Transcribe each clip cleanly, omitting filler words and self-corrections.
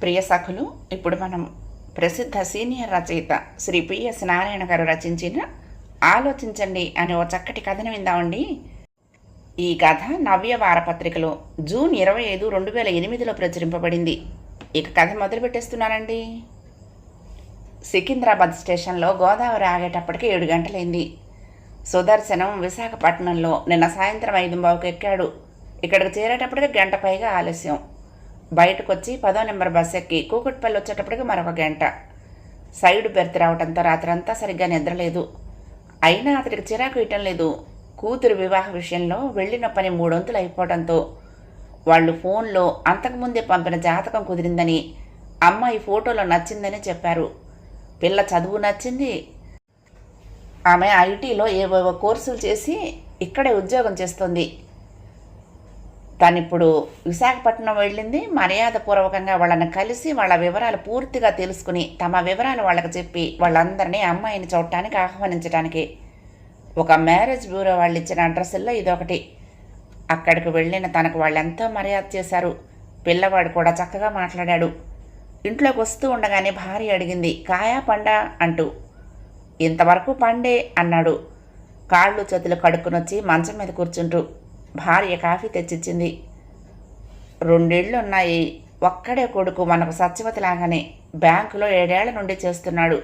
ప్రియ సఖులు, ఇప్పుడు మనం ప్రసిద్ధ సీనియర్ రచయిత శ్రీ పిఎస్ నారాయణ గారు రచించిన ఆలోచించండి అనే ఓ చక్కటి కథను విందామండి. ఈ కథ నవ్య వారపత్రికలో జూన్ 25, 2008లో ప్రచురింపబడింది. ఇక కథ మొదలు పెట్టేస్తున్నానండి. సికింద్రాబాద్ స్టేషన్లో గోదావరి ఆగేటప్పటికి 7 గంటలైంది. సుదర్శనం విశాఖపట్నంలో నిన్న సాయంత్రం 5:15కు ఎక్కాడు. ఇక్కడికి చేరేటప్పటికి గంట పైగా ఆలస్యం. బయటకు వచ్చి 10వ నెంబర్ బస్ ఎక్కి కూకట్పల్లి వచ్చేటప్పటికి మరొక గంట. సైడ్ బెర్త్ రావడంతో రాత్రంతా సరిగ్గా నిద్రలేదు. అయినా అతడికి చిరాకు ఇయటం లేదు. కూతురు వివాహ విషయంలో వెళ్ళిన పని 3 వంతులు అయిపోవడంతో వాళ్ళు ఫోన్లో అంతకుముందే పంపిన జాతకం కుదిరిందని, అమ్మాయి ఫోటోలో నచ్చిందని చెప్పారు. పిల్ల చదువు నచ్చింది. ఆమె ఐటీలో ఏవేవో కోర్సులు చేసి ఇక్కడే ఉద్యోగం చేస్తుంది. తనిప్పుడు విశాఖపట్నం వెళ్ళింది. మర్యాదపూర్వకంగా వాళ్ళని కలిసి వాళ్ళ వివరాలు పూర్తిగా తెలుసుకుని తమ వివరాలు వాళ్ళకి చెప్పి వాళ్ళందరినీ అమ్మాయిని చూడటానికి ఆహ్వానించడానికి. ఒక మ్యారేజ్ బ్యూరో వాళ్ళు ఇచ్చిన అడ్రస్ల్లో ఇదొకటి. అక్కడికి వెళ్ళిన తనకు వాళ్ళెంతో మర్యాద చేశారు. పిల్లవాడు కూడా చక్కగా మాట్లాడాడు. ఇంట్లోకి వస్తూ ఉండగానే భార్య అడిగింది, కాయా పండా అంటూ. ఇంతవరకు పండే అన్నాడు కాళ్ళు చేతులు కడుక్కునొచ్చి మంచం మీద కూర్చుంటూ. భార్య కాఫీ తెచ్చిచ్చింది. 2 ఏళ్ళు ఉన్నాయి. ఒక్కడే కొడుకు, మనకు సత్యవతిలాగానే. బ్యాంకులో 7 ఏళ్ల నుండి చేస్తున్నాడు.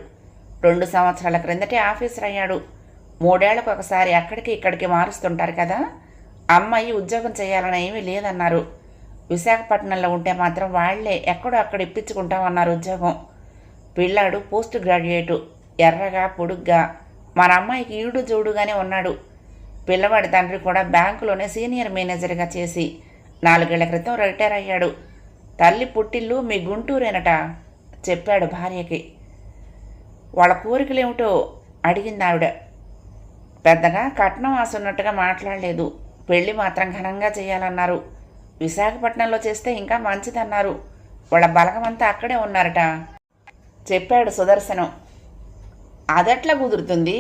2 సంవత్సరాల క్రిందటే ఆఫీసర్ అయ్యాడు. 3 ఏళ్లకు ఒకసారి అక్కడికి ఇక్కడికి మారుస్తుంటారు కదా. అమ్మాయి ఉద్యోగం చేయాలని ఏమీ లేదన్నారు. విశాఖపట్నంలో ఉంటే మాత్రం వాళ్లే ఎక్కడో అక్కడ ఇప్పించుకుంటామన్నారు ఉద్యోగం. పిల్లాడు పోస్ట్ గ్రాడ్యుయేటు, ఎర్రగా పొడుగ్గా. మన అమ్మాయికి ఈడు జోడుగానే ఉన్నాడు. పిల్లవాడి తండ్రి కూడా బ్యాంకులోనే సీనియర్ మేనేజర్గా చేసి 4 ఏళ్ల క్రితం రిటైర్ అయ్యాడు. తల్లి పుట్టిల్లు మీ గుంటూరేనట చెప్పాడు భార్యకి. వాళ్ళ కోరికలేమిటో అడిగింది ఆవిడ. పెద్దగా కట్నం ఆసున్నట్టుగా మాట్లాడలేదు. పెళ్లి మాత్రం ఘనంగా చేయాలన్నారు. విశాఖపట్నంలో చేస్తే ఇంకా మంచిదన్నారు. వాళ్ళ బలగమంతా అక్కడే ఉన్నారట చెప్పాడు సుదర్శనం. అదెట్లా కుదురుతుంది?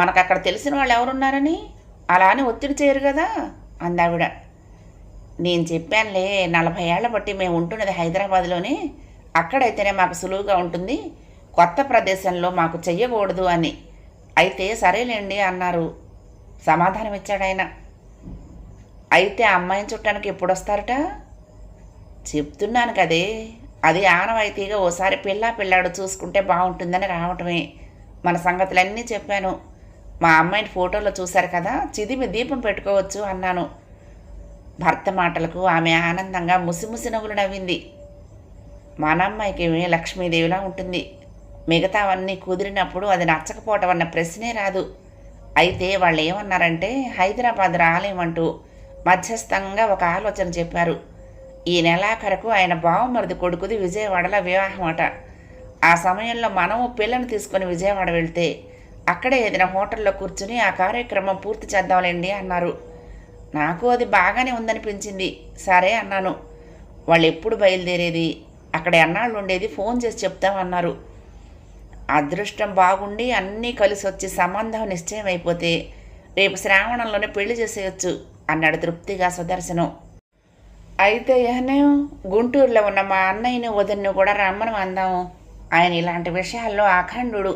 మనకు అక్కడ తెలిసిన వాళ్ళు ఎవరున్నారని అలా అని ఒత్తిడి చేయరు కదా అందావిడ. నేను చెప్పానులే, 40 ఏళ్ల బట్టి మేము ఉంటున్నది హైదరాబాద్లోనే. అక్కడైతేనే మాకు సులువుగా ఉంటుంది, కొత్త ప్రదేశంలో మాకు చెయ్యకూడదు అని. అయితే సరేలేండి అన్నారు. సమాధానం ఇచ్చాడు ఆయన. అయితే అమ్మాయిని చుట్టానికి ఎప్పుడు వస్తారట? చెప్తున్నాను కదే, అది ఆనవాయితీగా ఓసారి పిల్లాడు చూసుకుంటే బాగుంటుందని రావటమే. మన సంగతులన్నీ చెప్పాను. మా అమ్మాయిని ఫోటోలో చూశారు కదా, చిదిమి దీపం పెట్టుకోవచ్చు అన్నాను. భర్త మాటలకు ఆమె ఆనందంగా ముసిముసి నవ్వులు నవ్వింది. మన అమ్మాయికి ఏమీ లక్ష్మీదేవిలా ఉంటుంది. మిగతావన్నీ కుదిరినప్పుడు అది నచ్చకపోవటం అన్న ప్రశ్నే రాదు. అయితే వాళ్ళు ఏమన్నారంటే హైదరాబాద్ రాలేమంటూ మధ్యస్థంగా ఒక ఆలోచన చెప్పారు. ఈ నెలాఖరకు ఆయన బావమరిది కొడుకుది విజయవాడలో వివాహం అట. ఆ సమయంలో మనము పిల్లని తీసుకొని విజయవాడ వెళ్తే అక్కడే ఏదైనా హోటల్లో కూర్చుని ఆ కార్యక్రమం పూర్తి చేద్దాంలేండి అన్నారు. నాకు అది బాగానే ఉందనిపించింది. సరే అన్నాను. వాళ్ళు ఎప్పుడు బయలుదేరేది, అక్కడ ఎన్నాళ్ళు ఉండేది ఫోన్ చేసి చెప్తామన్నారు. అదృష్టం బాగుండి అన్నీ కలిసి వచ్చి సంబంధం నిశ్చయం అయిపోతే రేపు శ్రావణంలోనే పెళ్లి చేసేయచ్చు అన్నాడు తృప్తిగా సుదర్శనం. అయితే ఏహనే గుంటూరులో ఉన్న మా అన్నయ్యని వదిన్ని కూడా రమ్మను అందాము. ఆయన ఇలాంటి విషయాల్లో అఖండుడు.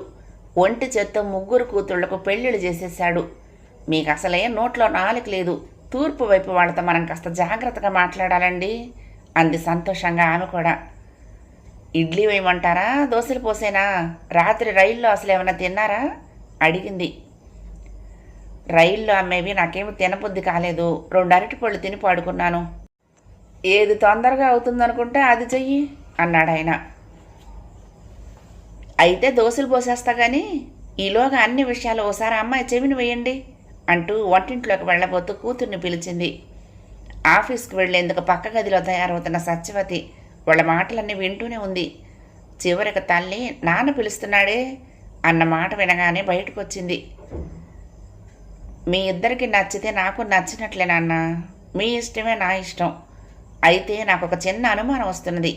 ఒంటి చేత్తో 3 కూతుళ్లకు పెళ్ళిళ్ళు చేసేశాడు. మీకు అసలే నోట్లో నాలుక లేదు. తూర్పు వైపు వాళ్ళతో మనం కాస్త జాగ్రత్తగా మాట్లాడాలండి అంది సంతోషంగా ఆమె కూడా. ఇడ్లీ వేయమంటారా, దోశలు పోసేనా? రాత్రి రైల్లో అసలు ఏమైనా తిన్నారా అడిగింది. రైల్లో అమ్మేవి నాకేమి తినబుద్ధి కాలేదు. 2 అరటిపళ్ళు తిని పడుకున్నాను. ఏది తొందరగా అవుతుందనుకుంటే అది చెయ్యి అన్నాడు ఆయన. అయితే దోశలు పోసేస్తా కానీ ఈలోగా అన్ని విషయాలు ఓసారి అమ్మాయి చెవిని వేయండి అంటూ వంటింట్లోకి వెళ్ళబోతూ కూతుర్ని పిలిచింది. ఆఫీస్కి వెళ్లేందుకు పక్క గదిలో తయారవుతున్న సత్యవతి వాళ్ళ మాటలన్నీ వింటూనే ఉంది. చివరికి తల్లి నాన్న పిలుస్తున్నాడే అన్న మాట వినగానే బయటకు వచ్చింది. మీ ఇద్దరికి నచ్చితే నాకు నచ్చినట్లే నాన్న. మీ ఇష్టమే నా ఇష్టం. అయితే నాకు ఒక చిన్న అనుమానం వస్తున్నది.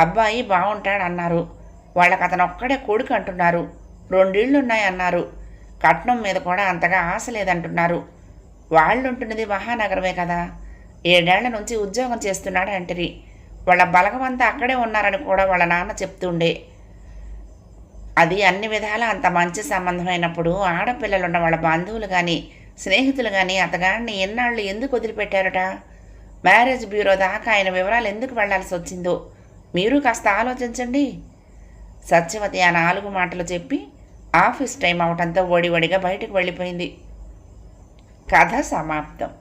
అబ్బాయి బాగుంటాడన్నారు. వాళ్ళకి అతను ఒక్కడే కొడుకు అంటున్నారు. 2 ఇళ్ళు ఉన్నాయన్నారు. కట్నం మీద కూడా అంతగా ఆశ లేదంటున్నారు. వాళ్ళు ఉంటున్నది మహానగరమే కదా. 7 ఏళ్ల నుంచి ఉద్యోగం చేస్తున్నాడు అంటరి. వాళ్ళ బలగమంతా అక్కడే ఉన్నారని కూడా వాళ్ళ నాన్న చెప్తుండే. అది అన్ని విధాలా అంత మంచి సంబంధమైనప్పుడు ఆడపిల్లలున్న వాళ్ళ బంధువులు కానీ స్నేహితులు కానీ అతగాడిని ఎన్నాళ్ళు ఎందుకు వదిలిపెట్టారట? మ్యారేజ్ బ్యూరో దాకా ఆయన వివరాలు ఎందుకు వెళ్లాల్సి వచ్చిందో మీరు కాస్త ఆలోచించండి. సత్యవతి ఆ 4 మాటలు చెప్పి ఆఫీస్ టైం అవటంతో ఒడివడిగా బయటకు వెళ్ళిపోయింది. కథ సమాప్తం.